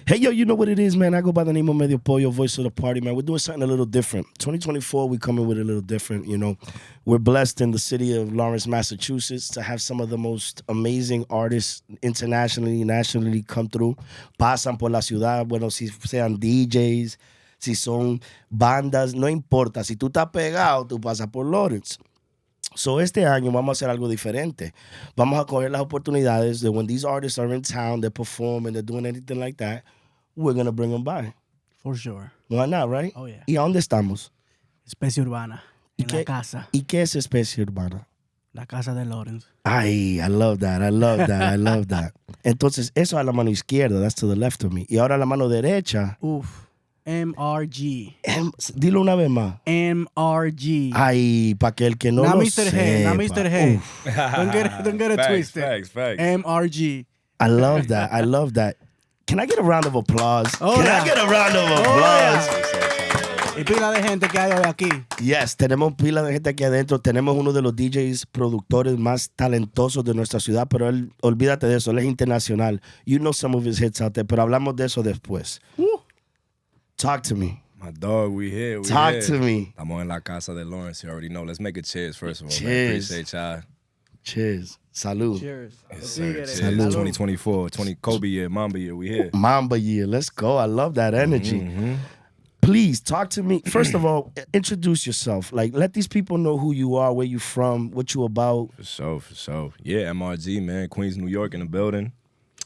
Hey, yo, you know what it is, man? I go by the name of Medio Pollo, voice of the party, man. We're doing something a little different. 2024, we coming with a little different, you know. We're blessed in the city of Lawrence, Massachusetts to have some of the most amazing artists internationally, nationally come through. Pasan por la ciudad, bueno, si sean DJs, si son bandas, no importa. Si tú estás pegado, tú pasas por Lawrence. So este año vamos a hacer algo diferente. Vamos a coger las oportunidades de when these artists are in town, they perform and they're doing anything like that, we're going to bring them by. For sure. Why not, right? Oh, yeah. ¿Y a dónde estamos? Especie Urbana. En la casa. ¿Y qué es Especie Urbana? La casa de Lawrence. Ay, I love that, I love that, I love that. Entonces, eso a la mano izquierda, that's to the left of me. Y ahora a la mano derecha. Uf. MRG. Dilo una vez más. MRG. Ay, para que el que no lo Mr. Head, sepa. not Mr. Head. Don't get it Facts, twisted. facts. MRG. I love that, I love that. Can I get a round of applause? Oh, Can yeah. I get a round of applause? Y pila de gente que hay hoy aquí. Yes, tenemos pila de gente aquí adentro. Tenemos uno de los DJs productores más talentosos de nuestra ciudad, pero él, olvídate de eso, él es internacional. You know some of his hits out there, pero hablamos de eso después. Talk to me. My dog, we here. Talk to me. I'm on La Casa de Lawrence. You already know. Let's make a cheers first of all. Cheers. Man. Appreciate y'all. Cheers. Salud. Cheers. Yes, sir. Cheers. Salud. 2024, Kobe year, Mamba year. We here. Mamba year. Let's go. I love that energy. Please talk to me. First of all, introduce yourself. Like, let these people know who you are, where you from, what you about. For sure. Yeah, MRG, man. Queens, New York in the building.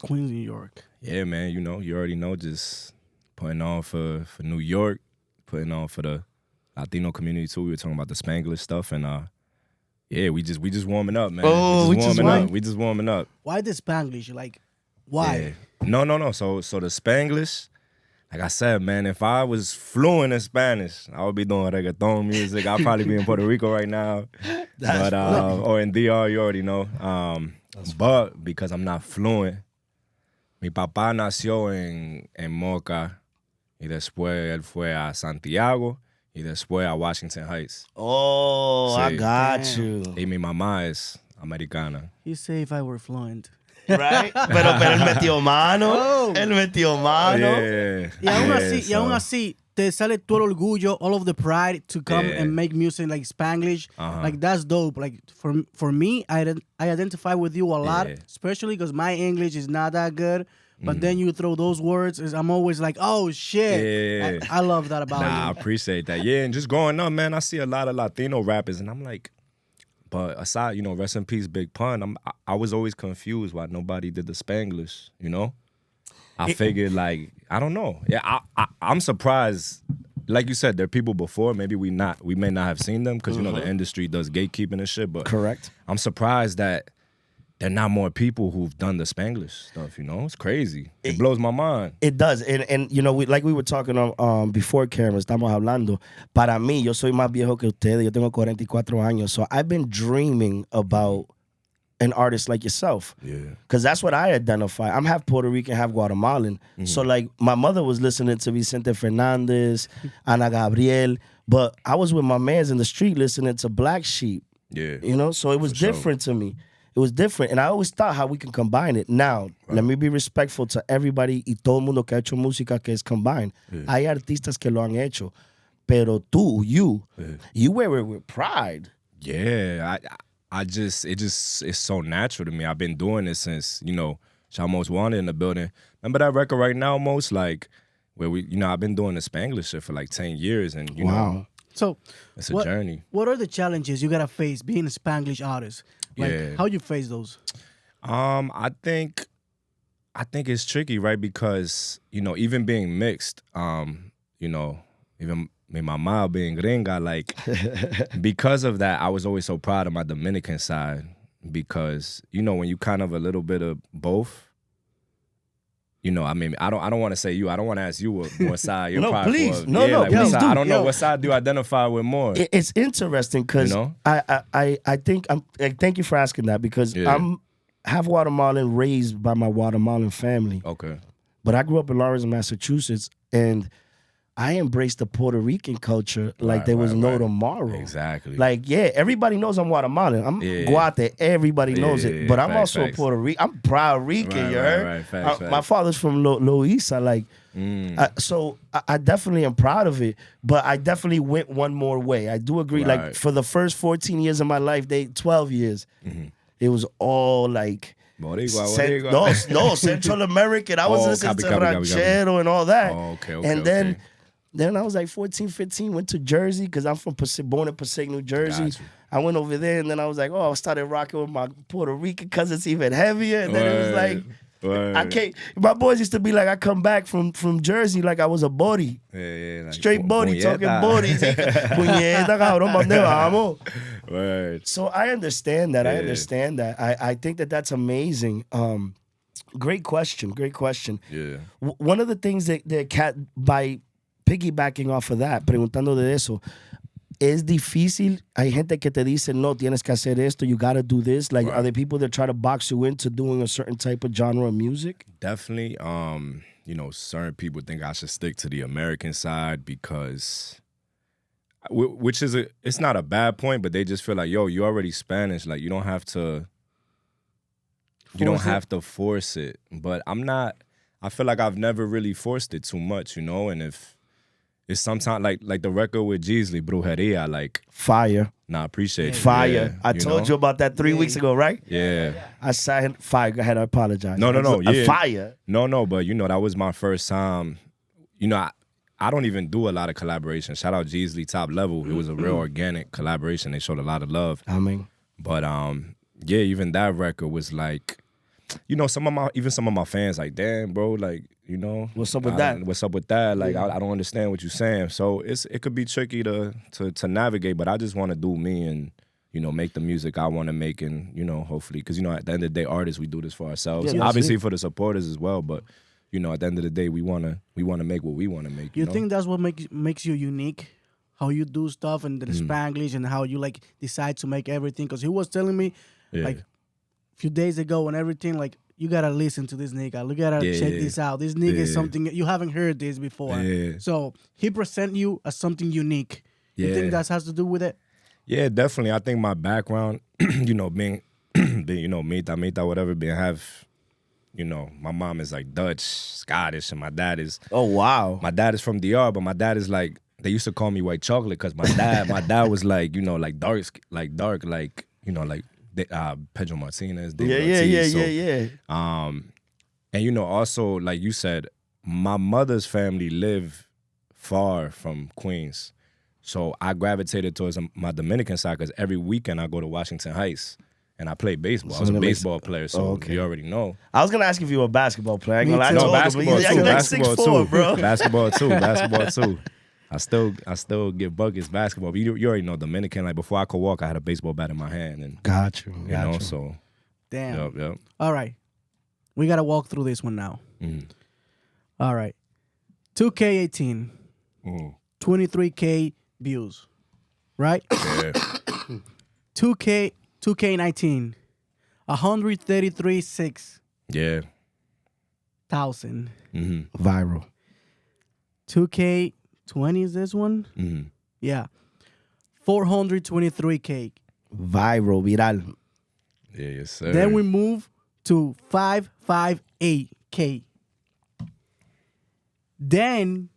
Queens, New York. Yeah, man. You know, you already know. Just putting on for New York, putting on for the Latino community too. We were talking about the Spanglish stuff, and yeah, we just warming up, man. Oh, we just warming up. Why the Spanglish? Like, why? Yeah. No. So the Spanglish, like I said, man, if I was fluent in Spanish, I would be doing reggaeton music. I'd probably be in Puerto Rico right now. Or in DR, you already know. But because I'm not fluent, mi papá nació en Moca. Y después él fue a Santiago y después a Washington Heights. Oh, Sí. I got Damn. you. Y mi mamá es americana. You say if I were fluent. Right? Pero él metió mano. Oh. Él metió mano. Yeah. Y aún Yeah, así, so- así, te sale todo el orgullo, all of the pride to come Yeah. and make music like Spanglish. Uh-huh. Like, that's dope. Like, for me, I identify with you a lot, Yeah. especially because my English is not that good. But then you throw those words, I'm always like, oh, shit. Yeah. I love that about Nah, I you. appreciate that. Yeah, and just growing up, man, I see a lot of Latino rappers, and I'm like, but aside, you know, rest in peace, Big Pun, I was always confused why nobody did the Spanglish, you know? I figured, like, I don't know. Yeah, I'm surprised. Like you said, there are people before, maybe we may not have seen them, because, you know, the industry does gatekeeping and shit, but Correct. I'm surprised that there are not more people who've done the Spanglish stuff, you know? It's crazy. It blows my mind. It does. And you know, like we were talking before camera, estamos hablando. Para mí, yo soy más viejo que ustedes. Yo tengo 44 años. So I've been dreaming about an artist like yourself. Yeah. Because that's what I identify. I'm half Puerto Rican, half Guatemalan. So like my mother was listening to Vicente Fernandez, Ana Gabriel. But I was with my mans in the street listening to Black Sheep. Yeah. You know, so it was For sure. different to me. It was different. And I always thought how we can combine it. Now, let me be respectful to everybody y todo el mundo que ha hecho música que es combined. Hay artistas que lo han hecho. Pero tú, you wear it with pride. Yeah, it's so natural to me. I've been doing this since, you know, Most Wanted in the building. Remember that record right now, Most? Like, where I've been doing the Spanglish shit for like 10 years, and, you know, So, it's a journey. What are the challenges you got to face being a Spanglish artist? Like, Yeah. how you face those? I think it's tricky, right? Because, you know, even being mixed, you know, even mi mamá being gringa, like, because of that, I was always so proud of my Dominican side, because, you know, when you kind of a little bit of both, you know, I mean, I don't want to say you. I don't want to ask you what side you're No, proud please. of. No, yeah, like, what please side, do. I don't know Yo. what side do you identify with more. It's interesting because You know? I think thank you for asking that because Yeah. I'm half Guatemalan, raised by my Guatemalan family. Okay. But I grew up in Lawrence, Massachusetts, and I embraced the Puerto Rican culture like Right, there was right, no right. tomorrow. Exactly. Like, yeah, everybody knows I'm Guatemalan. I'm Guate. Everybody knows Yeah, it. But I'm facts, also facts. a Puerto Rican. I'm proud Rican, Right, you right, heard? right. Facts, My facts. father's from Loíza. Like, so I definitely am proud of it. But I definitely went one more way. I do agree. Like, Right. for the first 14 years of my life, 12 years, it was all like... Boricua. No, Central American. I was listening to copy. ranchero and all that. Oh, okay, and okay. then I was like 14, 15, went to Jersey because I'm from born in Passaic, New Jersey. Got you. I went over there and then I was like, I started rocking with my Puerto Rican cousins even heavier. And then it was like, I can't. My boys used to be like, I come back from Jersey like I was a body. Yeah, like, Straight body, talking puñeta. bodies. Puñeta, cabrón, ¿dónde vamos? Right. So I understand that. I Yeah. understand that. I think that's amazing. Great question. Yeah. One of the things that Kat, by piggybacking off of that, preguntando de eso, es difícil. Hay gente que te dice, no, tienes que hacer esto, you gotta do this. Like, are there people that try to box you into doing a certain type of genre of music? Definitely. Certain people think I should stick to the American side because, which is it's not a bad point, but they just feel like, yo, you're already Spanish. Like, you don't have to force it. But I'm not. I feel like I've never really forced it too much, and if it's sometimes like the record with Jeezy, Brujeria, like Fire. I appreciate it. Fire. Yeah, I told you about that 3 weeks ago, right? Yeah. I signed Fire. Go ahead, I apologize. No, yeah. Fire. No, but that was my first time. I don't even do a lot of collaboration. Shout out Jeezy, Top Level. It was a real organic collaboration. They showed a lot of love. I mean, But even that record was like, some of my fans like, damn, bro, like, what's up with that? What's up with that? Like, I don't understand what you're saying. So it could be tricky to navigate, but I just want to do me and make the music I want to make, and hopefully, because at the end of the day, artists, we do this for ourselves. Yeah, Obviously for the supporters as well, but at the end of the day, we wanna make what we want to make. You think that's what makes you unique? How you do stuff and the Spanglish and how you like decide to make everything? Because he was telling me like a few days ago and everything, like, you gotta listen to this nigga. You gotta check this out. This nigga is something you haven't heard this before. Yeah. So he present you as something unique. You think that has to do with it? Yeah, definitely. I think my background, being mita, whatever, my mom is like Dutch, Scottish, and my dad is. Oh wow. My dad is from DR, but my dad is like, they used to call me white chocolate because my dad was like, like dark, like Pedro Martinez. Yeah. And also, like you said, my mother's family live far from Queens. So I gravitated towards my Dominican side because every weekend I go to Washington Heights and I play baseball. I was a baseball player, so you already know. I was gonna ask if you were a basketball player. Me too. Basketball too. You're like Basketball 6'4", too, bro. Basketball too. I still get buckets basketball. But you already know Dominican. Like, before I could walk, I had a baseball bat in my hand, and Got you. so Damn. Yep. All right. We got to walk through this one now. All right. 2K18. 23K views. Right? Yeah. 2K19. 133,600. Yeah. Viral. 2K20 is this one? Yeah. 423K. Viral, viral. Yeah, yes, sir. Then we move to 558K. Then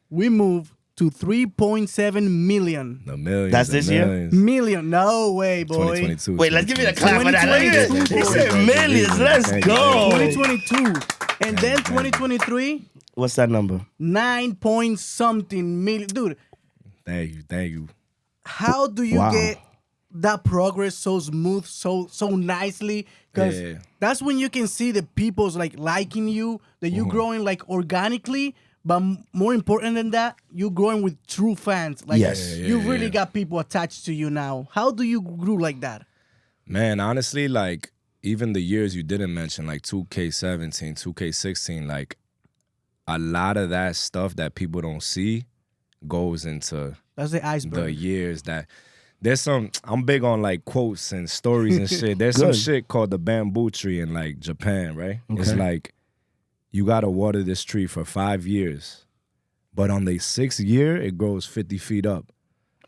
we move to 3.7 million. The millions. That's this year? millions. Million. No way, boy. 2022. Wait, let's give you the clap for that. Look at this. 2022, He said millions. Let's go. 2022. And then 2023, What's that number? 9 point something million. Dude, Thank you. how do you get that progress so smooth, so nicely? Because that's when you can see the people's like liking you, that you growing like organically, but more important than that, you growing with true fans. Like you really got people attached to you now. How do you grow like that? Man, honestly, like, even the years you didn't mention, like 2K17, 2K16, like, a lot of that stuff that people don't see goes into That's the iceberg. the years that there's some. I'm big on like quotes and stories and shit. There's some shit called the bamboo tree in like Japan, right? It's like, you gotta water this tree for 5 years But on the 6th year, it grows 50 feet up.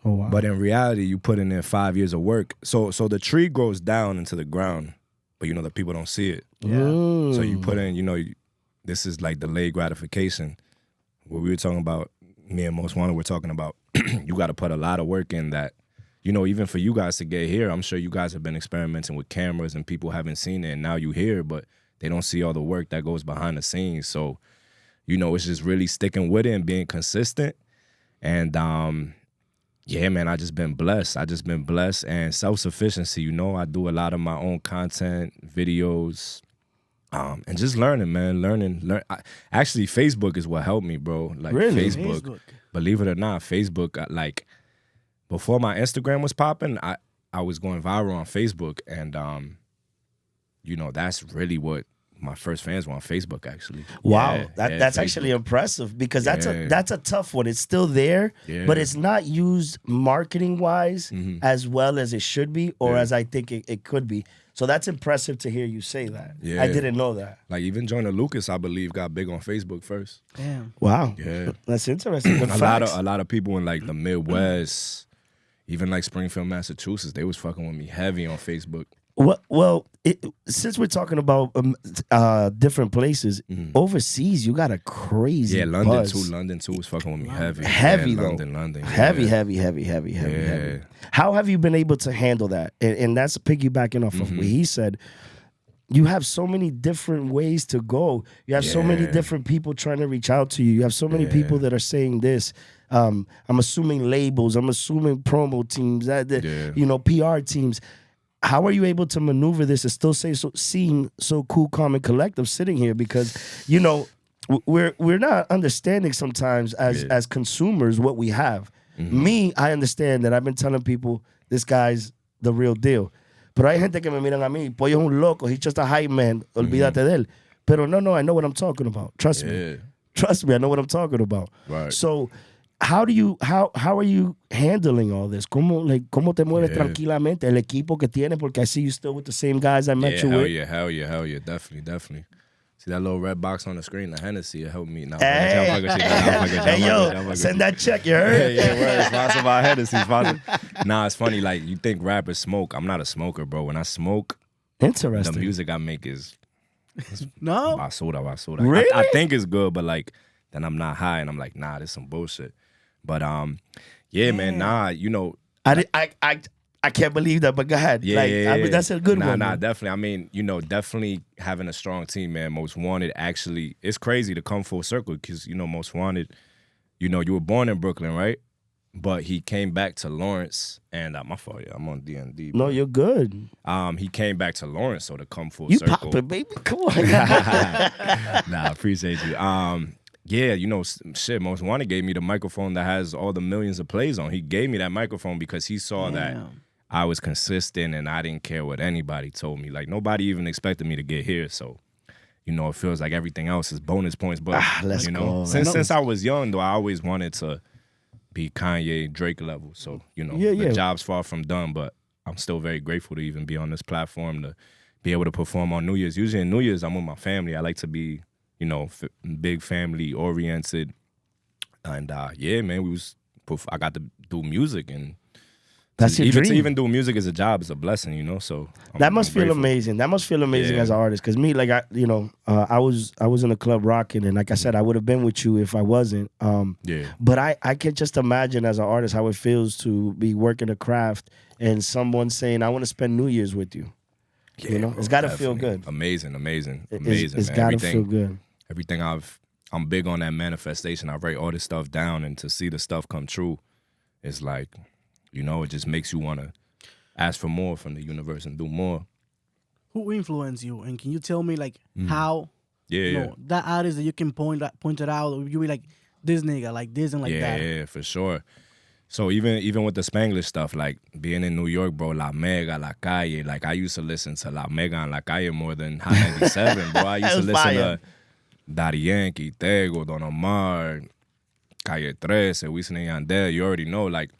Oh, wow. But in reality, you put in 5 years of work. So the tree grows down into the ground, but the people don't see it. Yeah. Mm. So you put in, this is like delayed gratification. What we were talking about, me and Most Wanted were talking about, you got to put a lot of work in that. Even for you guys to get here, I'm sure you guys have been experimenting with cameras and people haven't seen it, and now you here, but they don't see all the work that goes behind the scenes. So, it's just really sticking with it and being consistent. And, yeah, man, I just been blessed. And self-sufficiency, I do a lot of my own content, videos, and just learning, man, actually, Facebook is what helped me, bro. Like, really? Facebook. Believe it or not, Facebook, like, before my Instagram was popping, I was going viral on Facebook. And, that's really what my first fans were on Facebook, actually. Wow, that's that's actually impressive because that's a tough one. It's still there, but it's not used marketing wise as well as it should be, or as I think it could be. So that's impressive to hear you say that. I didn't know that. Like even Joyner Lucas, I believe, got big on Facebook first. Damn. Wow. Yeah, that's interesting. a lot of people in like the Midwest, even like Springfield, Massachusetts, they was fucking with me heavy on Facebook. Well, since we're talking about different places, overseas, you got a crazy London buzz. too. London too was fucking with me heavy. Heavy though. London. Heavy. How have you been able to handle that? And that's piggybacking off of what he said. You have so many different ways to go. You have so many different people trying to reach out to you. You have so many people that are saying this. I'm assuming labels. I'm assuming promo teams. PR teams. How are you able to maneuver this and still seem so cool, calm, and collective sitting here? Because we're not understanding sometimes as consumers what we have. Me, I understand that I've been telling people this guy's the real deal. Pero hay gente que me miran a mí, Pollo es un loco, he's just a hype man, olvídate de él. Pero no, I know what I'm talking about. Trust me, I know what I'm talking about. Right. So, how are you handling all this? ¿Cómo te mueves tranquilamente? El equipo que tienes, porque I see you still with the same guys I met you with. Hell yeah, definitely. See that little red box on the screen, the Hennessy, it helped me. No, hey, yo, send that check, you heard? Yeah, sponsored by Hennessy. Nah, it's funny, like, you think rappers smoke. I'm not a smoker, bro. When I smoke, interesting. the music I make is No? basura. Really? I think it's good, but, like, then I'm not high, and I'm like, nah, this is some bullshit. But, man, nah, I can't believe that, but go ahead. I mean, that's a good one. Nah, definitely. I mean, definitely having a strong team, man. Most Wanted, actually, it's crazy to come full circle because, Most Wanted, you were born in Brooklyn, right? But he came back to Lawrence, and my fault, I'm on DND. No, you're good. He came back to Lawrence, so to come full You circle. poppin', baby. Come on. Nah, appreciate you. Yeah, Most Wanted gave me the microphone that has all the millions of plays on. He gave me that microphone because he saw that I was consistent and I didn't care what anybody told me. Like, nobody even expected me to get here. So, it feels like everything else is bonus points. But, let's go. Since I was young, though, I always wanted to be Kanye, Drake level. So, the job's far from done. But I'm still very grateful to even be on this platform, to be able to perform on New Year's. Usually in New Year's, I'm with my family. I like to be, big family oriented. And, man, I got to do music, and that's your dream. To even do music as a job is a blessing, so that must feel amazing. That must feel amazing as an artist. Because me, like, I was in a club rocking, and like I said, I would have been with you if I wasn't. But I can just imagine as an artist how it feels to be working a craft and someone saying, "I want to spend New Year's with you." It's got to feel good. Amazing. It's got to feel good. Everything I'm big on that manifestation. I write all this stuff down, and to see the stuff come true, it's like, it just makes you want to ask for more from the universe and do more. Who influenced you? And can you tell me, like, how that artist that you can point it out, or you be like, this nigga, like this and like that? Yeah, for sure. So even with the Spanglish stuff, like being in New York, bro, La Mega, La Calle, like I used to listen to La Mega and La Calle more than Hot 97, bro. I used to listen to Daddy Yankee, Tego, Don Omar, Calle 13, Wisin and Yandel. You already know, like,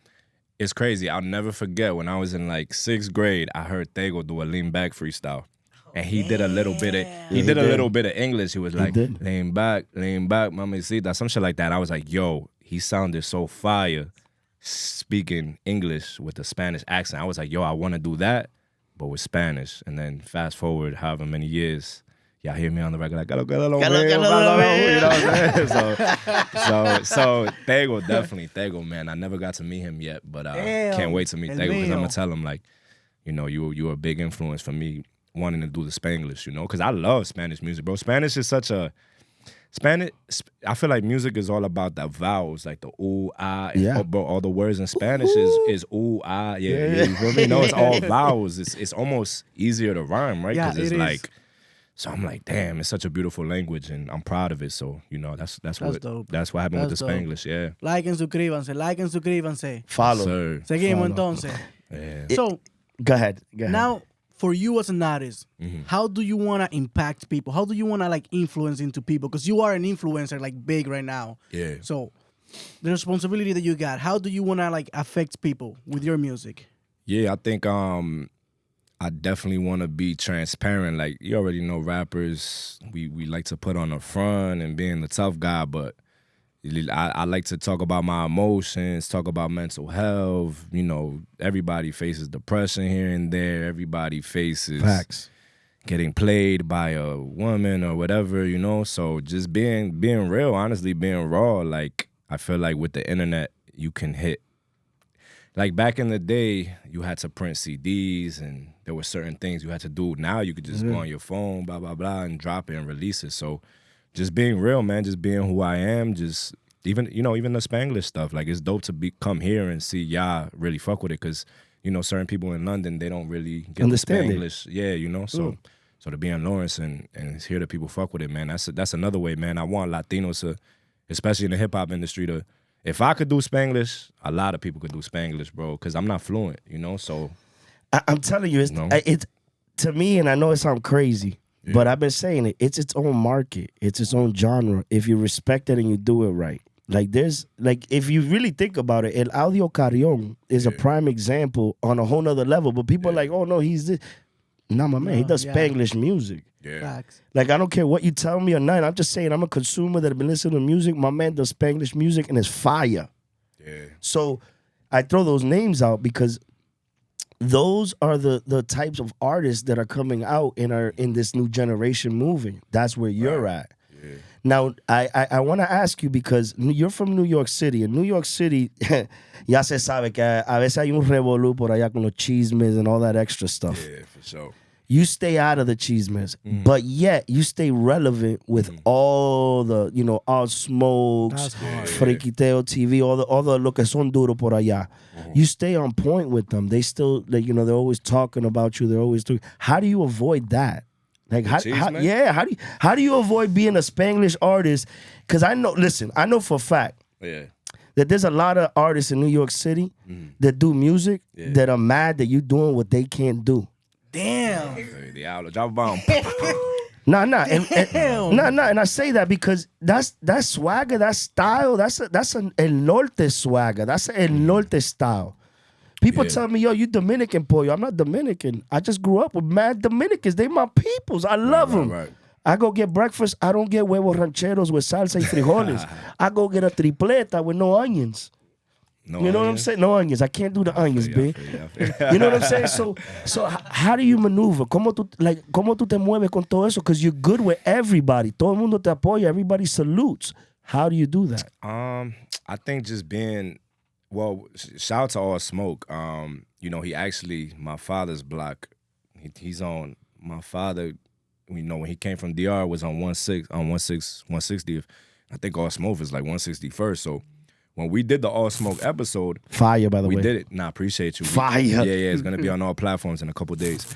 it's crazy. I'll never forget when I was in like 6th grade, I heard Tego do a lean back freestyle. And he did a little bit of a little bit of English. He was like, lean back, mamacita, some shit like that. I was like, yo, he sounded so fire speaking English with a Spanish accent. I was like, yo, I want to do that, but with Spanish. And then fast forward however many years, y'all hear me on the record like, you know what I'm saying? So Tego, man. I never got to meet him yet, but can't wait to meet Tego because I'm going to tell him, like, you know, you were a big influence for me wanting to do the Spanglish, you know, because I love Spanish music, bro. Spanish is such a... I feel like music is all about the vowels, like the ooh, ah, and bro, all the words in Spanish is ooh, ah, yeah, you feel me? No, it's all vowels. It's almost easier to rhyme, right? Because it's like... So I'm like, damn, it's such a beautiful language, and I'm proud of it. So, you know, that's what happened with the Spanglish, yeah. Like and suscríbanse. Follow. Sir. Seguimos entonces. Yeah. So, go ahead. Now, for you as an artist, how do you want to impact people? How do you want to like influence into people? Because you are an influencer like big right now. Yeah. So the responsibility that you got, how do you want to like affect people with your music? Yeah, I think I definitely want to be transparent. Like, you already know rappers, we like to put on a front and being the tough guy, but I like to talk about my emotions, talk about mental health. You know, everybody faces depression here and there. Everybody faces facts, getting played by a woman or whatever, you know? So just being real, honestly, being raw. Like, I feel like with the internet, you can hit. Like, back in the day, you had to print CDs and there were certain things you had to do. Now you could just go on your phone, blah, blah, blah, and drop it and release it. So just being real, man, just being who I am, just even the Spanglish stuff. Like, it's dope to come here and see y'all really fuck with it because, you know, certain people in London, they don't really get understand the Spanglish. Yeah, you know, so to be in Lawrence and hear that people fuck with it, man, that's another way, man. I want Latinos to, especially in the hip-hop industry, to, if I could do Spanglish, a lot of people could do Spanglish, bro, because I'm not fluent, you know, so. I'm telling you, it's to me, and I know it sounds crazy, but I've been saying it, it's its own market. It's its own genre. If you respect it and you do it right. Like, if you really think about it, El Audio Carrión is a prime example on a whole nother level, but people are like, oh, no, he's this. Nah, my man, he does Spanglish music. Yeah. Facts. Like, I don't care what you tell me or not. I'm just saying, I'm a consumer that have been listening to music. My man does Spanglish music and it's fire. Yeah. So I throw those names out because those are the types of artists that are coming out in this new generation moving. That's where you're at. Yeah. Now, I want to ask you because you're from New York City. In New York City, ya se sabe que a veces hay un revolú por allá con los chismes and all that extra stuff. Yeah, for sure. You stay out of the chismes, but yet you stay relevant with all the, you know, All Smokes, Friquiteo TV, all the lo que son duro por allá. You stay on point with them. They still, like, you know, they're always talking about you. They're always doing. How do you avoid that? Like, how do you avoid being a Spanglish artist? Because I know for a fact that there's a lot of artists in New York City that do music that are mad that you're doing what they can't do. Damn. Diablo, drop a bomb. Nah, and I say that because that's swagger, that style, that's an El Norte swagger, that's an El Norte style. People tell me, yo, you Dominican, pollo. I'm not Dominican. I just grew up with mad Dominicans. They my peoples. I love them. Right. I go get breakfast. I don't get huevos rancheros with salsa y frijoles. I go get a tripleta with no onions. No you know what I'm saying? No onions. I can't do the onions, B. You know what I'm saying? So how do you maneuver? ¿Cómo tú te mueves con todo eso? Because you're good with everybody. Todo el mundo te apoya. Everybody salutes. How do you do that? I think just being, well, shout out to All Smoke. You know, he actually, my father's block, he's on, my father, you know, when he came from DR was on 160th. I think All Smoke is like 161st. So when we did the All Smoke episode, fire, by the way. We did it. Nah, appreciate you. Fire. Yeah, it's gonna be on all platforms in a couple days.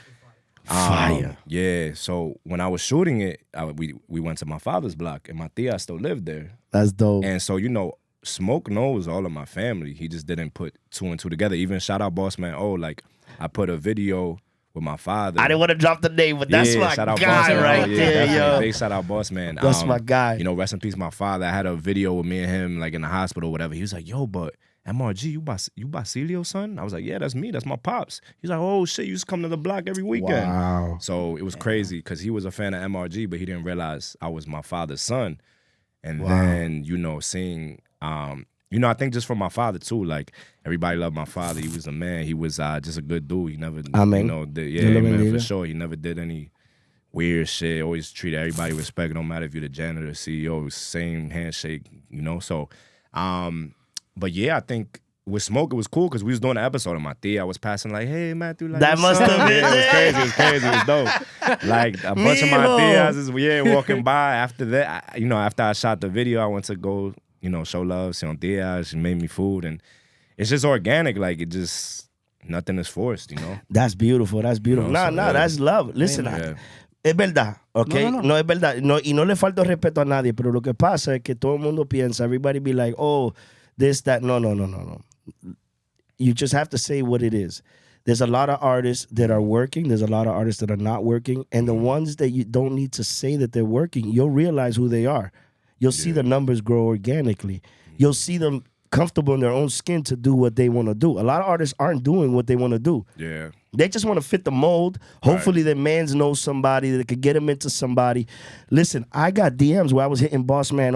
Fire. Yeah. So when I was shooting it, we went to my father's block, and my tia still lived there. That's dope. And so, you know, Smoke knows all of my family. He just didn't put two and two together. Even shout out Boss Man O. Like, I put a video with my father. I didn't want to drop the name, but that's my guy right there, yo. Big shout out Boss Man. That's my guy. You know, rest in peace, my father. I had a video with me and him, like, in the hospital or whatever. He was like, yo, but MRG, you Basilio's son? I was like, yeah, that's me. That's my pops. He's like, oh, shit, you just come to the block every weekend. Wow. So it was crazy because he was a fan of MRG, but he didn't realize I was my father's son. And then, you know, seeing, you know, I think just from my father, too. Like, everybody loved my father. He was a man. He was just a good dude. He never, Amen. you know, amen, for sure. He never did any weird shit. Always treated everybody with respect. No matter if you're the janitor, CEO, same handshake, you know. So, but yeah, I think with Smoke, it was cool because we was doing an episode of my tia. I was passing like, hey, Matthew. Like, that must have been it was crazy. It was dope. Like, a bunch of my tias, walking by. After that, you know, after I shot the video, I went to go, you know, show love, see on tia. She made me food. And it's just organic. Like, it just, nothing is forced, you know? That's beautiful. That's beautiful. No, That's love. Listen, es verdad, ¿ok? No es verdad. No, y no le falta respeto a nadie, pero lo que pasa es que todo el mundo piensa, everybody be like, oh, this, that. No. You just have to say what it is. There's a lot of artists that are working. There's a lot of artists that are not working. And the ones that you don't need to say that they're working, you'll realize who they are. You'll see the numbers grow organically. You'll see them comfortable in their own skin to do what they want to do. A lot of artists aren't doing what they want to do. Yeah. They just want to fit the mold. Hopefully their mans know somebody that could get them into somebody. Listen, I got DMs where I was hitting Boss Man,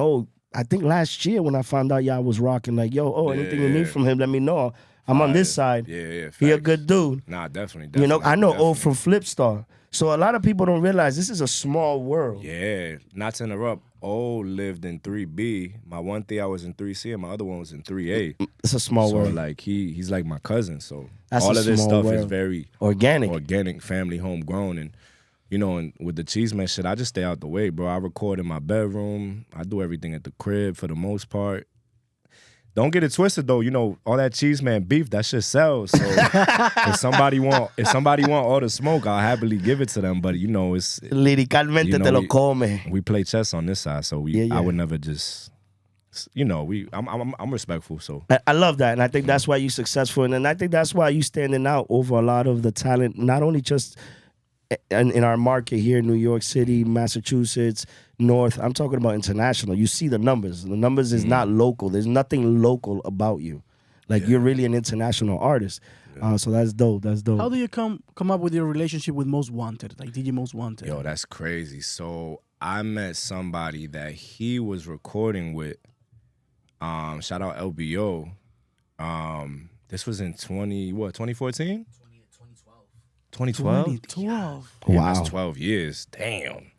I think last year when I found out y'all was rocking, like, yo, anything you need from him, let me know. I'm on this side. Yeah. He a good dude. Nah, definitely. You know, I know from Flipstar. So a lot of people don't realize this is a small world. Yeah. Not to interrupt, lived in 3B. My one thing I was in 3C and my other one was in 3A. It's a small world. Like he's like my cousin. So That's all of this stuff world. is very organic, family, homegrown. And you know, and with the Cheeseman shit, I just stay out the way, bro. I record in my bedroom. I do everything at the crib for the most part. Don't get it twisted though. You know, all that Cheeseman beef, that shit sells. So if somebody want all the smoke, I'll happily give it to them. But you know, it's liricalmente te lo come. We play chess on this side, so I would never just. You know, I'm respectful. So I love that, and I think that's why you're successful, and I think that's why you standing out over a lot of the talent, not only just in our market here in New York City, Massachusetts, North. I'm talking about international. You see the numbers. The numbers is not local. There's nothing local about you. Like you're really an international artist. So that's dope. That's dope. How do you come up with your relationship with Most Wanted, like DJ Most Wanted? Yo, that's crazy. So I met somebody that he was recording with. Shout out LBO. This was in 2014? 2012? 2012. Wow. That's 12 years. Damn.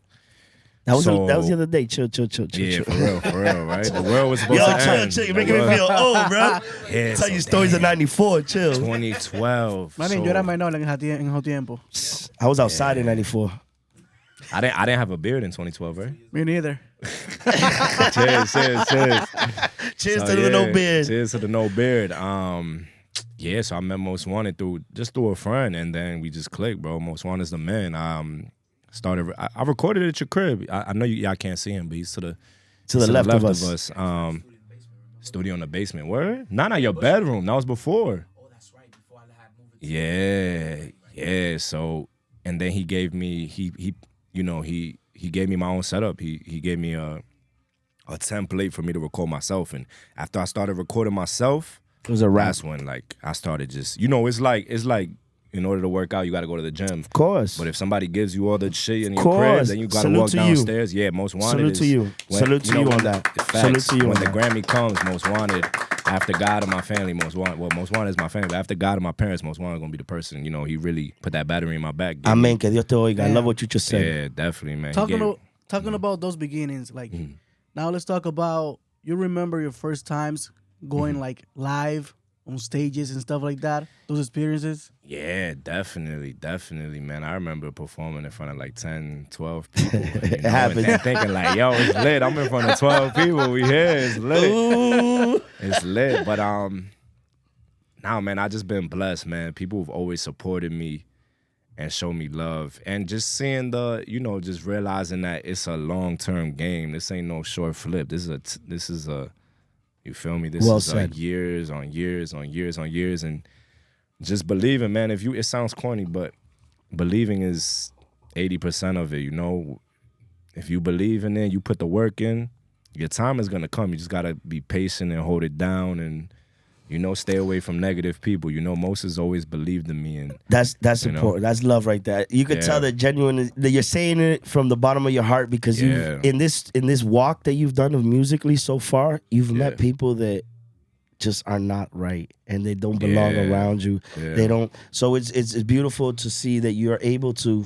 That was the other day. Chill. Yeah, for real, right? The world was supposed to end. Chill. You're making me feel old, bro. Yeah, Tell you stories of 94. Chill. 2012. Man, yo era menor en ese tiempo. I was outside in 94. I didn't have a beard in 2012, right? Me neither. Cheers. Cheers to the no beard. Cheers to the no beard. Yeah, so I met Most Wanted through a friend, and then we just clicked, bro. Most Wanted is the man. I recorded it at your crib. I know y'all can't see him, but he's to the left of us. Studio in the basement. Where? Not your bedroom. That was before. Oh, that's right. Before I had moved to Yeah. So, and then he gave me he gave me my own setup. He gave me a template for me to record myself, and after I started recording myself. It was a rap. That's when I started just, it's like in order to work out, you got to go to the gym. Of course. But if somebody gives you all the shit in your crib, then you got to walk downstairs. Yeah, Most Wanted. Salute to you. Salute to you on that. Salute to you when on the that. Grammy comes, Most Wanted, after God and my family, Most Wanted. Well, Most Wanted is my family, but after God and my parents, Most Wanted is going to be the person, he really put that battery in my back. Amen. Que Dios te oiga. I love what you just said. Yeah, definitely, man. Talking about those beginnings, like now let's talk about, you remember your first times going like live on stages and stuff like that, those experiences? Yeah, definitely, man. I remember performing in front of like 10, 12 people. It happened. And thinking like, yo, it's lit. I'm in front of 12 people. We here. It's lit. Ooh. It's lit. But now, man, I just been blessed, man. People have always supported me and shown me love. And just seeing just realizing that it's a long-term game. This ain't no short flip. This is a you feel me? This is like years on years on years on years, and just believing, man. It sounds corny, but believing is 80% of it. If you believe in it, you put the work in, your time is gonna come. You just gotta be patient and hold it down, and You know, stay away from negative people. You know, Moses always believed in me, and That's you know? important. That's love right there. You could tell that genuine that you're saying it from the bottom of your heart because you in this walk that you've done of musically so far, you've met people that just are not right and they don't belong around you. They don't. So it's beautiful to see that you're able to.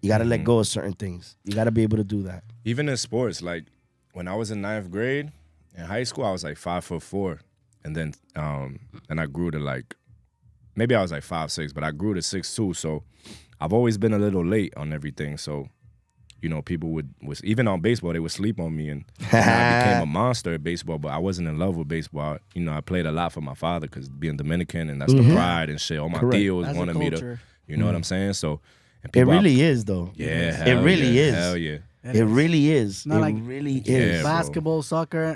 You got to let go of certain things. You got to be able to do that. Even in sports, like when I was in 9th grade in high school, I was like 5'4". And then I grew to like, maybe I was like 5'6", but I grew to 6'2". So I've always been a little late on everything. So, you know, people would even on baseball, they would sleep on me. And I became a monster at baseball, but I wasn't in love with baseball. You know, I played a lot for my father because being Dominican and that's the pride and shit. All my tios wanted me to, you know what I'm saying? So and it really is though. Yeah, it really is. Hell yeah. It really is. Not it like really is. Basketball, soccer,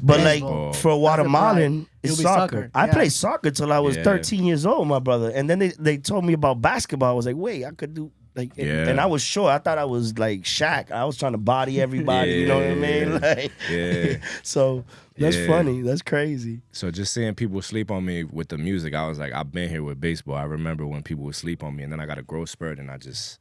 but baseball. like for a Guatemalan, it's soccer. I Yeah. played soccer till I was 13 years old, my brother. And then they told me about basketball. I was like, wait, I could do like, and I was short. I thought I was like Shaq. I was trying to body everybody. You know what I mean? Like, so that's funny. That's crazy. So just seeing people sleep on me with the music, I was like, I've been here with baseball. I remember when people would sleep on me, and then I got a growth spurt, and I just.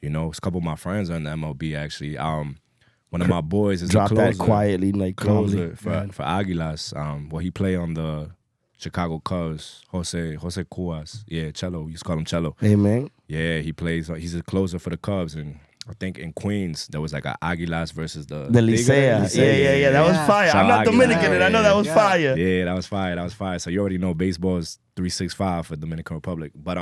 You know, a couple of my friends are in the MLB actually. One of my boys is Drop a closer, that quietly, like closer for Águilas. Well, he played on the Chicago Cubs. Jose Cuas. Yeah, Cello. We used to call him Cello. Hey, man. Yeah, he plays. He's a closer for the Cubs, and I think in Queens there was like a Águilas versus the Licea. Yeah. That was fire. I'm not Dominican, and I know that was fire. Yeah, that was fire. So you already know baseball is 365 for Dominican Republic, but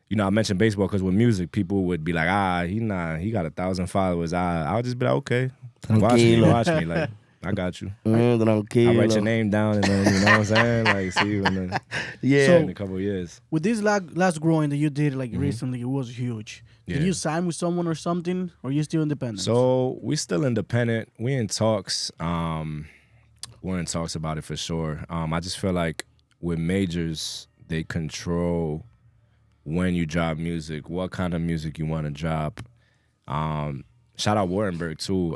you know, I mentioned baseball because with music, people would be like, he got 1,000 followers. I'll just be like, okay, watch me. Like, I got you. I'll write your name down and then, you know what I'm saying? Like, see you in a couple of years. With this last growing that you did like recently, it was huge. Did you sign with someone or something, or are you still independent? So we still independent. We in talks. We're in talks about it for sure. I just feel like with majors, they control when you drop music, what kind of music you want to drop. Shout out Warrenberg too.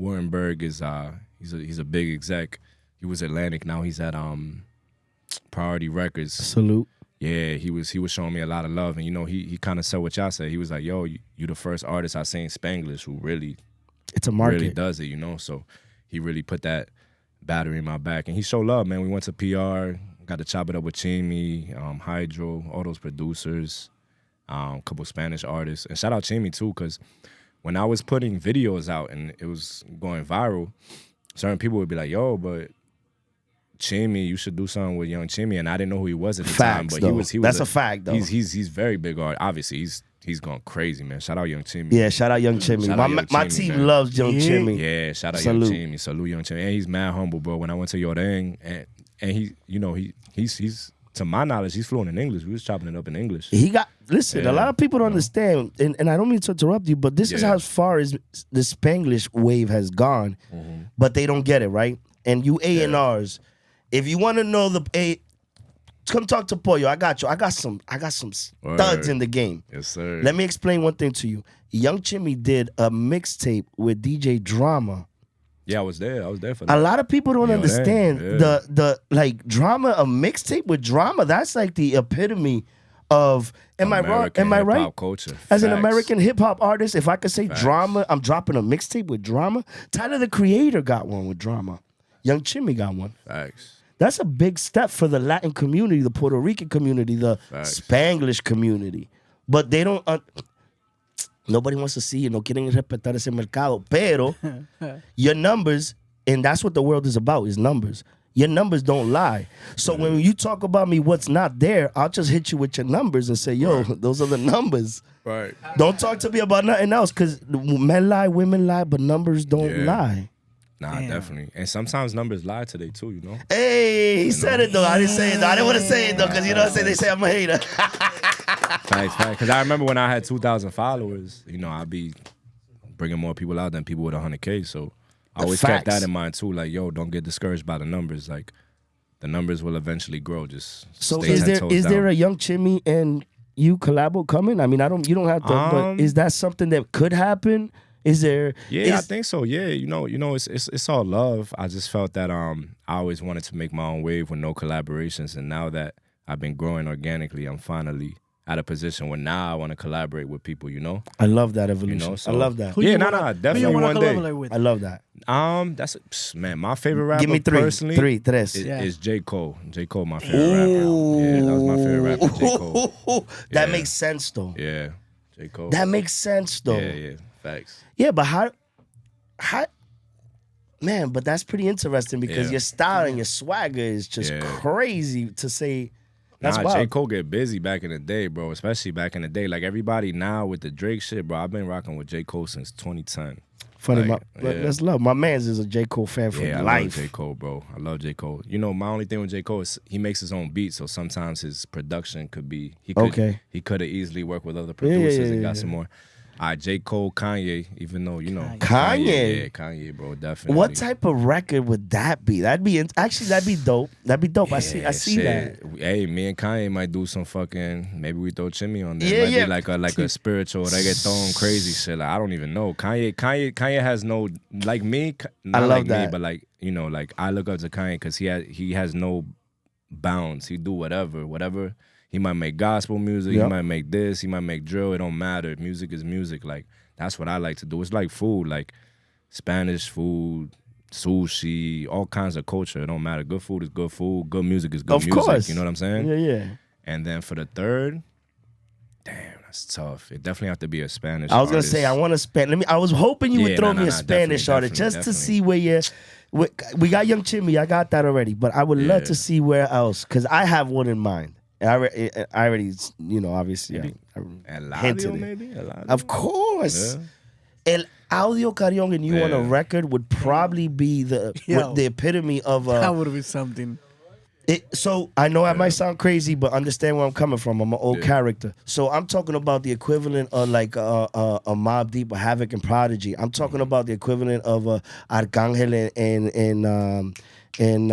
Warrenberg is he's a big exec. He was Atlantic, now he's at Priority Records. Salute. Yeah, he was showing me a lot of love, and you know he kind of said what y'all said. He was like, "Yo, you the first artist I seen Spanglish who really, it's a market, really does it," you know. So he really put that battery in my back, and he showed love, man. We went to PR. Got to chop it up with Chimi, Hydro, all those producers, a couple Spanish artists. And shout out Chimi too, because when I was putting videos out and it was going viral, certain people would be like, yo, but Chimi, you should do something with young Chimi. And I didn't know who he was at the time. But he was That's a fact, though. He's very big art. Obviously, he's going crazy, man. Shout out Young Chimi. Yeah, shout out Young Chimi. My team loves Young Chimi. Yeah, shout out Young Chimi. Salute Young Chimi. And he's mad humble, bro. When I went to Yordang, and he, you know, he's to my knowledge, he's fluent in English. We was chopping it up in English. Listen, a lot of people don't understand, and I don't mean to interrupt you, but this is how as far as the Spanglish wave has gone, but they don't get it, right? And you A&Rs, if you want to know come talk to Pollo. I got you. I got some studs in the game. Yes, sir. Let me explain one thing to you. Young Chimmy did a mixtape with DJ Drama. Yeah, I was there for that. A lot of people don't understand the like Drama, a mixtape with Drama. That's like the epitome of am I wrong? Am I right? Culture. As an American hip hop artist, if I could say Drama, I'm dropping a mixtape with Drama. Tyler the Creator got one with Drama. Young Chimmy got one. Facts. That's a big step for the Latin community, the Puerto Rican community, the Spanglish community. But they don't. Nobody wants to see you. No quieren respetar ese mercado. Pero your numbers, and that's what the world is about, is numbers. Your numbers don't lie. So when you talk about me, what's not there, I'll just hit you with your numbers and say, yo, those are the numbers. Right. Don't talk to me about nothing else, because men lie, women lie, but numbers don't lie. Nah, definitely. And sometimes numbers lie today too, you know? Hey, he said it though. I didn't say it though. I didn't want to say it though, because you know what I'm saying? They say I'm a hater. Facts. Because I remember when I had 2,000 followers, you know, I'd be bringing more people out than people with 100K. So I always kept that in mind too. Like, yo, don't get discouraged by the numbers. Like, the numbers will eventually grow. Just so stay 10 toes down. Is there a Young Chimmy and you collabo coming? I mean, you don't have to, but is that something that could happen Is there? Yeah, I think so. Yeah, you know, it's all love. I just felt that I always wanted to make my own wave with no collaborations, and now that I've been growing organically, I'm finally at a position where now I want to collaborate with people. You know, I love that evolution. You know, so- I love that. Definitely one day. With? I love that. Man, my favorite rapper Give me three. personally Three, tres. is J. Cole. J. Cole, my favorite rapper. Yeah, that was my favorite rapper, J. Cole. That Yeah. makes sense though. Yeah, J. Cole. That makes sense though. Yeah, facts. Yeah, but how, man, but that's pretty interesting because Yeah. your style and your swagger is just Yeah. crazy to say. That's Nah, wild. J. Cole get busy back in the day, bro. Especially back in the day. Like everybody now with the Drake shit, bro. I've been rocking with J. Cole since 2010. Funny, Like, yeah. let's love. My man's is a J. Cole fan for Yeah, I life. love J. Cole, bro. I love J. Cole. You know, my only thing with J. Cole is he makes his own beats, so sometimes his production could be he could have easily worked with other producers and got some more. J. Cole, Kanye, even though, you know. Kanye? Yeah, Kanye, bro, definitely. What type of record would that be? That'd be dope. That'd be dope. I see shit. that. Hey, me and Kanye might do some fucking. Maybe we throw Chimmy on there. Yeah, Might be like a spiritual reggaeton crazy shit. Like, I don't even know. Kanye has no like me. Not I love like that. Me, but like you know, like I look up to Kanye because he has no bounds. He do whatever. He might make gospel music. Yep. He might make this. He might make drill. It don't matter. Music is music. Like that's what I like to do. It's like food, like Spanish food, sushi, all kinds of culture. It don't matter. Good food is good food. Good music is good Of music. course. You know what I'm saying? Yeah. And then for the third, damn, that's tough. It definitely have to be a Spanish. I was gonna artist. say I want to spend. I was hoping you would Yeah, throw nah, me a nah, Spanish artist just to see where you. We got Young Chimmy. I got that already, but I would love to see where else because I have one in mind. I already, you know, obviously, I hinted Eladio, it. maybe. Eladio? Of course. Yeah. El Audio Carrión and you on a Yeah. record would probably be the epitome of That would be something. So I know I might sound crazy, but understand where I'm coming from. I'm an old character, so I'm talking about the equivalent of like a Mobb Deep, a Havoc, and Prodigy. I'm talking about the equivalent of a Arcángel and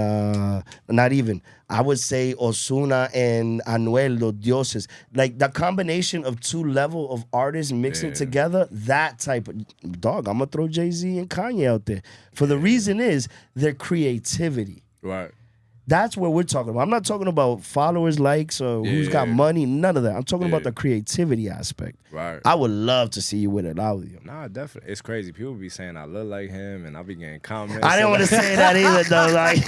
not even. I would say Ozuna and Anuel, Los Dioses. Like the combination of two level of artists mixing together, that type of dog. I'm gonna throw Jay-Z and Kanye out there. For the reason is their creativity. Right. That's what we're talking about. I'm not talking about followers, likes, or who's got money. None of that. I'm talking about the creativity aspect. Right. I would love to see you with it, Audio. Nah, definitely. It's crazy. People be saying I look like him, and I be getting comments. I didn't want to say that either, though. Like,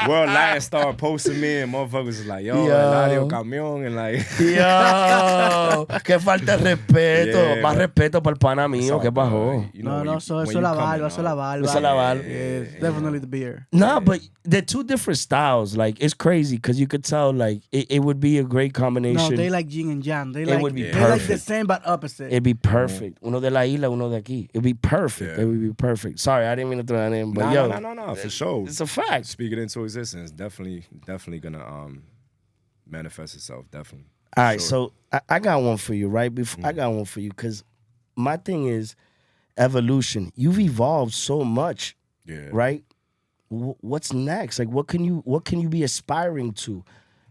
World Lion started posting me, and motherfuckers was like, yo, Eladio Camión, and like, yo, que falta de respeto. Yeah, Más but- respeto para el pana mío. ¿Qué bajó? You know, So when eso you la coming barba, eso la out- barba. Eso la barba. Yeah, it's definitely the beer. Nah, but they're two different styles. Like, it's crazy because you could tell, like, it would be a great combination. No, they like yin and yang. They It like would be they like the perfect. same but opposite. It'd be perfect. Uno de la isla, uno de aquí. It'd be perfect. Yeah. It would be perfect. Sorry, I didn't mean to throw that in, but No, for sure. it's a fact. Speak it into existence. Definitely gonna manifest itself. Definitely. All right, Sure. so I got one for you, right? I got one for you because my thing is evolution. You've evolved so much, Yeah. right? What's next? Like, what can you be aspiring to?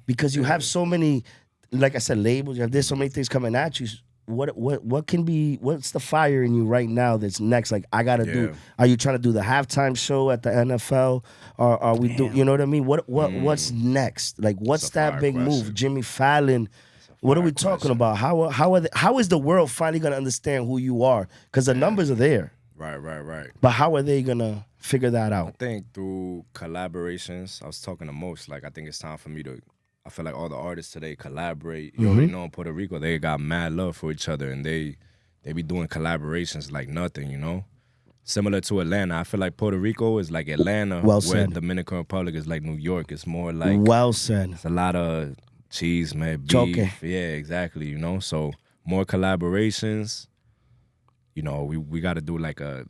Because you have so many, like I said, labels. You have there's so many things coming at you. What can be? What's the fire in you right now that's next? Like, I gotta do. Are you trying to do the halftime show at the NFL, or are we do? You know what I mean? What's next? Like, what's a that fire big question. move? Jimmy Fallon. What are we talking about? How is the world finally gonna understand who you are? Because the numbers are there, Right. but how are they gonna figure that I out? think through collaborations, I was talking to most. Like, I think it's time for me to. I feel like all the artists today collaborate. You already know in Puerto Rico, they got mad love for each other, and they be doing collaborations like nothing. You know, similar to Atlanta. I feel like Puerto Rico is like Atlanta, Well where said. Dominican Republic is like New York. It's more like Well said. it's a lot of cheese, man, beef. Choque. Yeah, exactly. You know, so more collaborations. You know, we got to do like a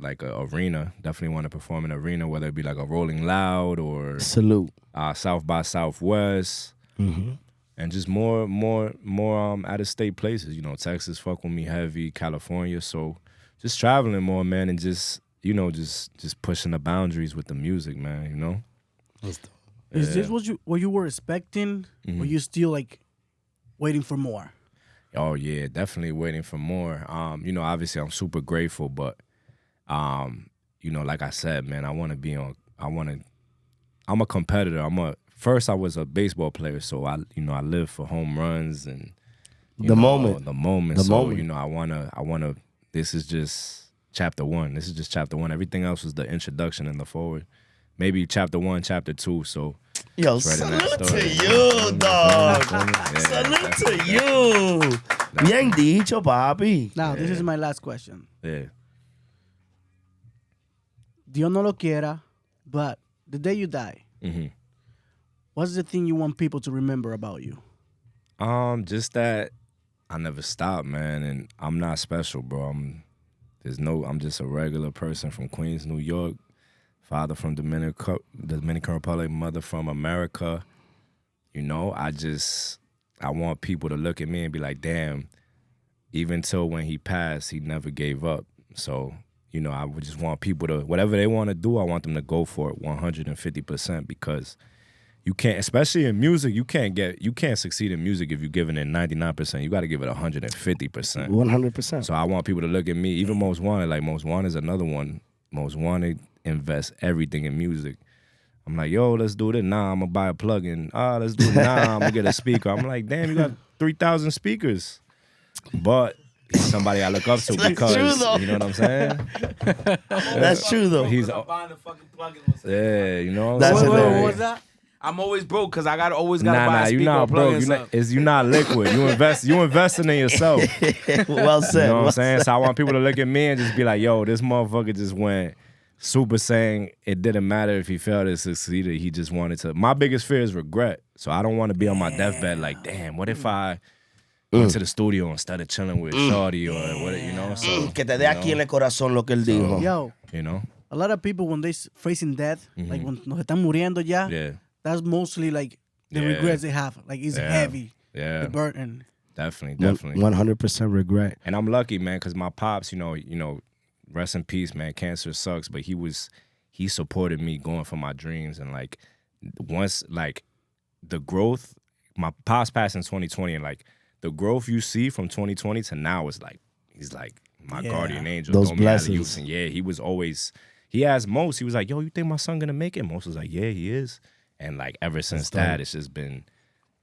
arena. Definitely want to perform in an arena, whether it be like a Rolling Loud or Salute. South by Southwest, and just more out of state places. You know, Texas fuck with me heavy, California. So just traveling more, man, and just just pushing the boundaries with the music, man. You know. Is this what you were expecting, or you still like waiting for more? Oh yeah, definitely waiting for more. You know, obviously I'm super grateful, but you know, like I said, man, I'm a competitor. First I was a baseball player, so I live for home runs and the moment. So, you know, I wanna this is just chapter 1. This is just chapter 1. Everything else was the introduction and the forward. Maybe chapter 1, chapter 2, so yo, salute to you, dog. Salute to you. Bien dicho, papi. Now, this is my last question. Yeah. Dios no lo quiera, but the day you die, what's the thing you want people to remember about you? Just that I never stopped, man, and I'm not special, bro. I'm just a regular person from Queens, New York. Father from Dominican Republic, mother from America. You know, I want people to look at me and be like, damn, even till when he passed, he never gave up. So, you know, I would just want people to, whatever they want to do, I want them to go for it 150% because you can't, especially in music, you can't succeed in music if you're giving it 99%. You got to give it 150%. 100%. So I want people to look at me, even Most Wanted, like Most Wanted is another one. Most Wanted invest everything in music. I'm like, yo, let's do this. Nah, I'm going to buy a plug-in. Let's do it. Nah, I'm going to get a speaker. I'm like, damn, you got 3,000 speakers. But he's somebody I look up to because, true, you know what I'm saying? That's true, though. He's, buying the fucking plug-in. yeah, you know. That's What hilarious. was that? I'm always broke because I always gotta buy a you're speaker not or plug-in. broke. You're not liquid. You investing in yourself. Well said. You know what well I'm saying? said. So I want people to look at me and just be like, yo, this motherfucker just went super saying it didn't matter if he failed or succeeded. He just wanted to. My biggest fear is regret. So I don't want to be on my deathbed like, damn, what if I went to the studio instead of chilling with Shorty or what, you know? So, Que te dé aquí en el corazón lo que él dijo. Yo, you know? a lot of people when they facing death, like when nos están muriendo ya, Yeah. that's mostly like the Yeah. regrets they have. Like it's heavy, Yeah. the burden. Definitely. 100% regret. And I'm lucky, man, because my pops, you know, rest in peace, man. Cancer sucks, but he supported me going for my dreams. And like once like the growth, my pops passed in 2020, and like the growth you see from 2020 to now is like he's like my guardian angel. Those throwing me out of blessings. youth. And yeah, he was always. He asked Most, he was like, yo, you think my son gonna make it? Most was like, yeah, he is. And like ever since that, it's just been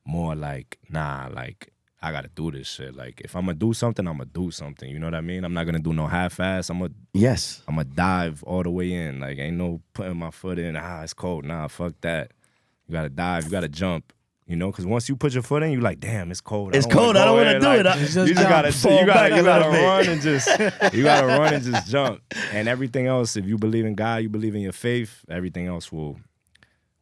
more like, nah, like I gotta do this shit. Like if I'm gonna do something, I'm gonna do something. You know what I mean? I'm not gonna do no half-ass. I'm gonna dive all the way in. Like ain't no putting my foot in. It's cold. Nah, fuck that. You gotta dive. You gotta jump. You know, because once you put your foot in, you like, damn, it's cold. It's cold. I don't want to do it. You gotta run and just jump. And everything else, if you believe in God, you believe in your faith, everything else will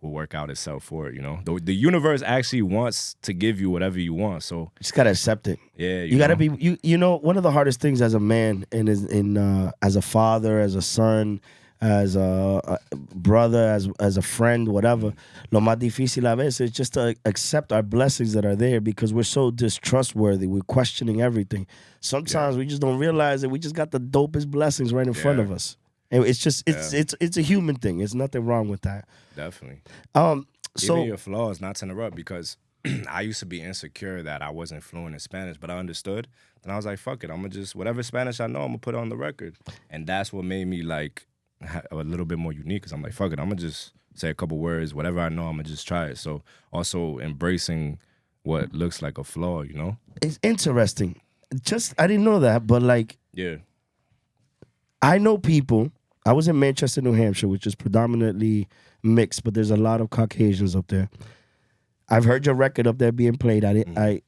work out itself for it. You know, the universe actually wants to give you whatever you want. So You just gotta accept it. yeah, You gotta be. You know, one of the hardest things as a man and as a father, as a son, as a brother, as a friend, whatever. Lo más difícil a veces is just to accept our blessings that are there because we're so distrustworthy. We're questioning everything. Sometimes we just don't realize that we just got the dopest blessings right in front of us. And it's just it's a human thing. There's nothing wrong with that. definitely. So Even your flaws, not to interrupt, because I used to be insecure that I wasn't fluent in Spanish, but I understood. And I was like, fuck it, I'm gonna just whatever Spanish I know, I'm gonna put it on the record. And that's what made me like a little bit more unique, because I'm like, fuck it, I'm gonna just say a couple words, whatever I know, I'm gonna just try it. So also embracing what looks like a flaw, you know? it's interesting. I didn't know that, but like Yeah. I know people. I was in Manchester, New Hampshire, which is predominantly mixed, but there's a lot of Caucasians up there. I've heard your record up there being played. The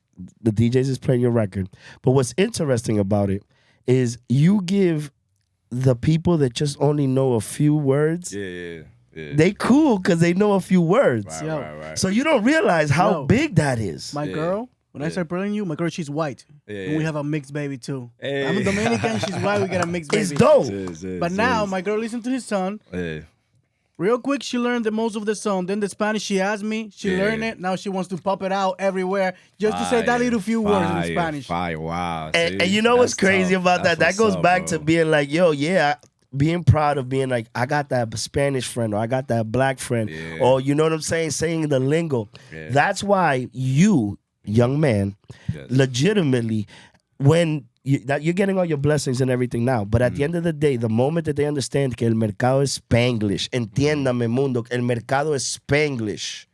DJs is playing your record. But what's interesting about it is you give the people that just only know a few words, Yeah. they cool because they know a few words. Right. So you don't realize how Yo. big that is. My girl, when I start playing you, my girl, she's white. And we have a mixed baby too. Hey. I'm a Dominican, she's white, we got a mixed baby. It's dope. But now my girl listened to his song. Yeah. Real quick, she learned the most of the song. Then the Spanish, she asked me. She learned it. Now she wants to pop it out everywhere just to say that little few words in Spanish. Fire, wow. And See, you know what's that's crazy tough. about that? That's That what's goes up, back bro. to being like, yo, being proud of being like, I got that Spanish friend or I got that black friend. Yeah. Or you know what I'm saying? Saying the lingo. Yeah. That's why you young man, Yes. legitimately, when you're getting all your blessings and everything now, but at the end of the day, the moment that they understand que el mercado es Spanglish, entiéndame mundo, el mercado es Spanglish.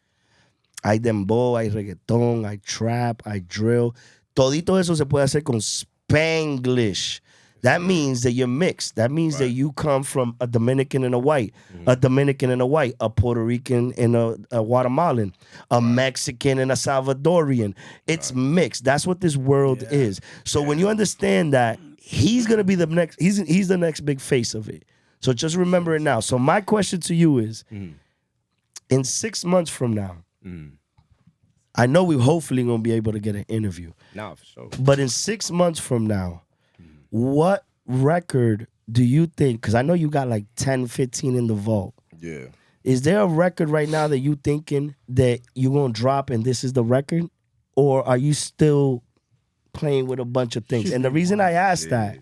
Hay dembow, hay reggaetón, hay trap, hay drill. Todito eso se puede hacer con Spanglish. That means that you're mixed. That means that you come from a Dominican and a white, a Dominican and a white, a Puerto Rican and a Guatemalan, a Mexican and a Salvadorian. It's mixed. That's what this world is. So when you understand that, he's gonna be the next. He's the next big face of it. So just remember it now. So my question to you is, in 6 months from now, I know we're hopefully gonna be able to get an interview. Nah, for sure. But in 6 months from now, what record do you think, because I know you got like 10, 15 in the vault. Yeah. Is there a record right now that you thinking that you're going to drop and this is the record? Or are you still playing with a bunch of things? And the reason I ask that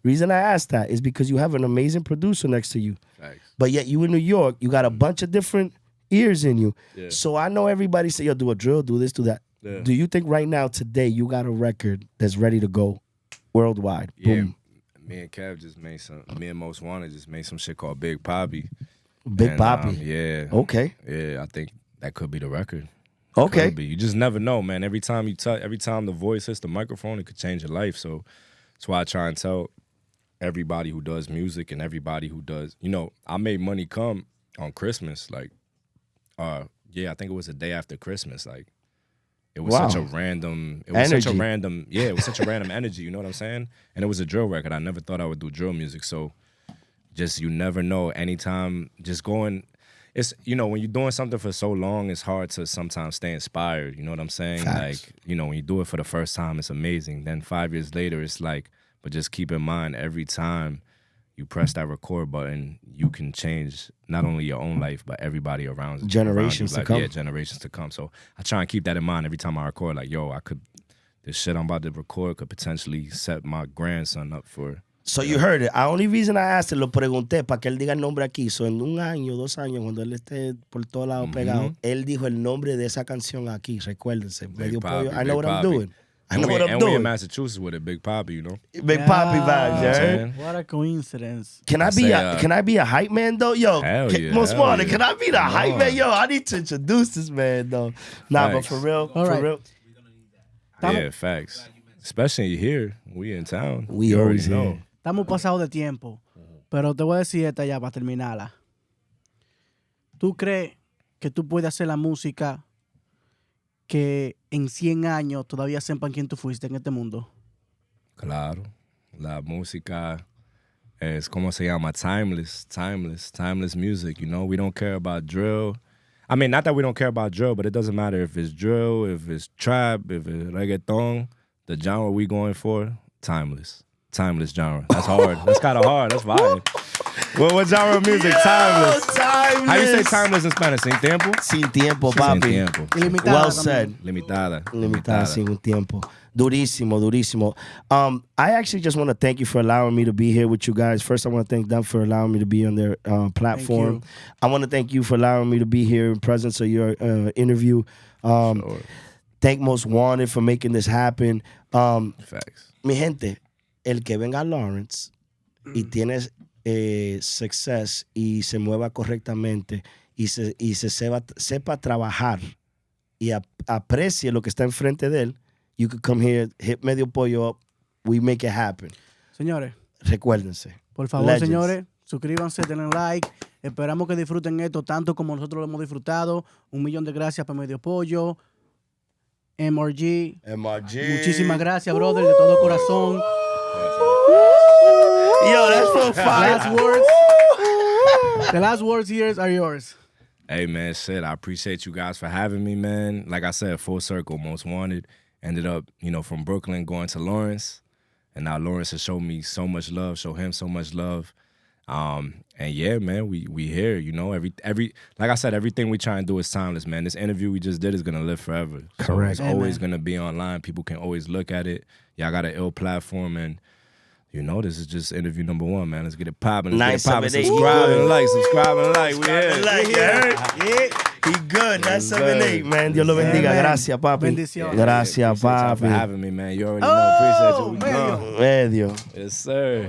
is because you have an amazing producer next to you. Thanks. But yet you in New York, you got a bunch of different ears in you. Yeah. So I know everybody say, yo, do a drill, do this, do that. Yeah. Do you think right now, today, you got a record that's ready to go worldwide? Yeah. Boom. Me and Kev just made me and Most Wanted just made some shit called Big Poppy. Big Poppy. Yeah. Okay. Yeah, I think that could be the record. Okay. Could be. You just never know, man. Every time the voice hits the microphone, it could change your life. So that's why I try and tell everybody who does music and everybody who does, I made Money Come on Christmas. Like, I think it was the day after Christmas. Like, it was such a random, it was such a random energy, you know what I'm saying? And it was a drill record. I never thought I would do drill music. So just, you never know. Anytime, just going, it's, when you're doing something for so long, it's hard to sometimes stay inspired, you know what I'm saying? Facts. Like, when you do it for the first time, it's amazing. Then 5 years later, it's like, but just keep in mind, every time you press that record button, you can change not only your own life, but everybody around you. Generations to come. Yeah, generations to come. So I try and keep that in mind every time I record. Like, this shit I'm about to record could potentially set my grandson up for. So you heard it. The only reason I asked it, lo pregunté para que él diga el nombre aquí. So en 1 año, 2 años, cuando él esté por todos lados pegado, él dijo el nombre de esa canción aquí. Recuérdense. Medio Poppy, pollo. I know what I'm Poppy. doing. I know what I'm And we in doing. Massachusetts with a Big Poppy, Big Poppy vibes, you heard? What a coincidence. Can I be a hype man though? Yo, Hell yeah, Most hell Wanted, yeah. can I be the hype man? Yo, I need to introduce this man though. Nah, Facts. but for real, All right. real. Yeah, facts. Especially here, we in town. We You always already here. know. Estamos pasados de tiempo. Pero te voy a decir esta ya para terminarla. ¿Tú crees que tú puedes hacer la música que en 100 años todavía sepan quién tú fuiste en este mundo? Claro. La música es, ¿cómo se llama? Timeless music, We don't care about drill. I mean, not that we don't care about drill, but it doesn't matter if it's drill, if it's trap, if it's reggaeton. The genre we going for, timeless. Timeless genre. That's hard. That's kind of hard. That's vibe. What genre of music? Timeless. Timeless. How you say timeless in Spanish? Sin tiempo? Sin tiempo, Sin papi. tiempo. Ilimitada Well también. said. Limitada. Sin un tiempo. Durísimo. I actually just want to thank you for allowing me to be here with you guys. First, I want to thank them for allowing me to be on their platform. Thank you. I want to thank you for allowing me to be here in presence of your interview. Sure. Thank Most Wanted for making this happen. Facts. Mi gente, el que venga a Lawrence y tiene success y se mueva correctamente y sepa trabajar y aprecie lo que está enfrente de él, you could come here, hit Medio Pollo up, we make it happen. Señores, Recuérdense. por favor, Legends. señores, suscríbanse, denle like. Esperamos que disfruten esto tanto como nosotros lo hemos disfrutado. 1,000,000 de gracias para Medio Pollo. MRG. Muchísimas gracias, brother, de todo corazón. Yo, that's so fire. Last words. The last words here are yours. Hey, man, shit, I appreciate you guys for having me, man. Like I said, full circle, Most Wanted. Ended up, from Brooklyn going to Lawrence. And now Lawrence has shown me so much love, show him so much love. And yeah, man, we here, every like I said, everything we try and do is timeless, man. This interview we just did is gonna live forever. Correct. So it's always gonna be online. People can always look at it. Y'all got an ill platform, and this is just interview number 1, man. Let's get it popping. Nice Subscribe of it. and like. We here. Yeah. He good. good. That's 7-8, man. Dios lo bendiga. man. Gracias, papi. Bendiciones. Gracias, Appreciate y'all for papi. having me, man. You already know. Appreciate you. We medio. gone. Medio. Yes, sir.